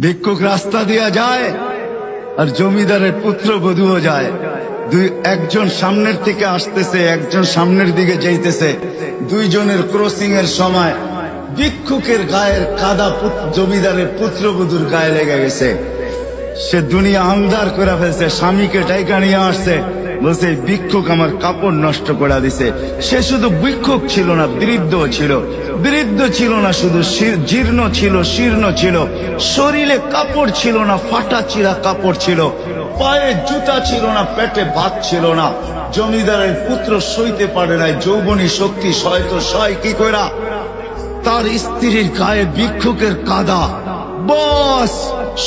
ভিক্ষুক রাস্তা দিয়া যায় আর জমিদারের পুত্রবধূও যায়। একজন সামনের থেকে আসতেছে, একজন সামনের দিকে যাইতেছে। দুইজনের ক্রসিং এর সময় ভিক্ষুকের গায়ের কাদা জমিদারের পুত্রবধূর গায়ে লেগে গেছে। সে দুনিয়া আন্ধার করে ফেলছে, স্বামীকে টাইকা নিয়ে আসছে, বলছে ভিক্ষুক আমার কাপড় নষ্ট করে দিছে। সে শুধু ভিক্ষুক ছিল না, বৃদ্ধ ছিল। বৃদ্ধ ছিল না শুধু, জীর্ণ ছিল, শীর্ণ ছিল। শরীরে কাপড় ছিল না, ফাটা চিরা কাপড় ছিল। পায়ে জুতা ছিল না, পেটে ভাত ছিল না। জমিদারের পুত্র সইতে পারে নাই, যৌবনী শক্তি সয় তো সয় কি কইরা। তার স্ত্রীর গায়ে ভিক্ষুকের কাদা, বস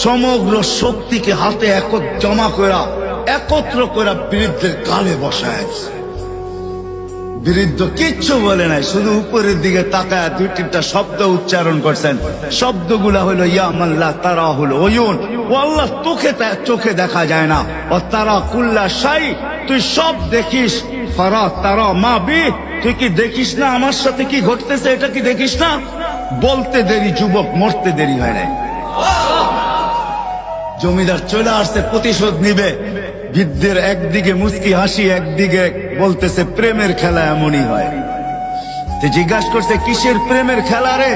সমগ্র শক্তিকে হাতে জমা করা, একত্র করা বৃদ্ধের গালে বসায়। বৃদ্ধ কিচ্ছু বলে নাই, শুধু উপরের দিকে তাকায় দুই তিনটা শব্দ উচ্চারণ করছেন। শব্দগুলা হলো ইয়া মাল্লাহ তারা হলো ওয়ুন, ও আল্লাহ চোখে দেখা যায় না। ও তারা কুল্লা শাই, তুই সব দেখিস। ফারা তারা মা বি, তুই কি দেখিস না আমার সাথে কি ঘটতেছে, এটা কি দেখিস না? বলতে দেরি যুবক, মরতে দেরি হয় নাই। জমিদার চলে আসছে, প্রতিশোধ নিবে। বৃদ্ধের একদিকে মুস্কি হাসি, একদিকে বলতেছে প্রেমের খেলা এমনই হয়। জিজ্ঞাসা করছে কিসের প্রেমের খেলা রে?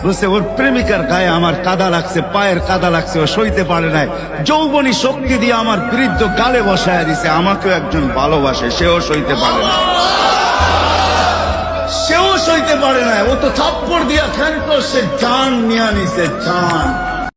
বলছে ওর প্রেমিকার গায়ে আমার কাদা লাগছে, পায়ের কাদা লাগছে, ও সইতে পারে নাই। যৌবনী শক্তি দিয়ে আমার বৃদ্ধ গালে বসায় দিছে। আমাকেও একজন ভালোবাসে, সেও সইতে পারে না, সেও সইতে পারে না। ও তো থাপ্পড় দিয়া খেলতো, সে জান নিয়ে নিছে, জান।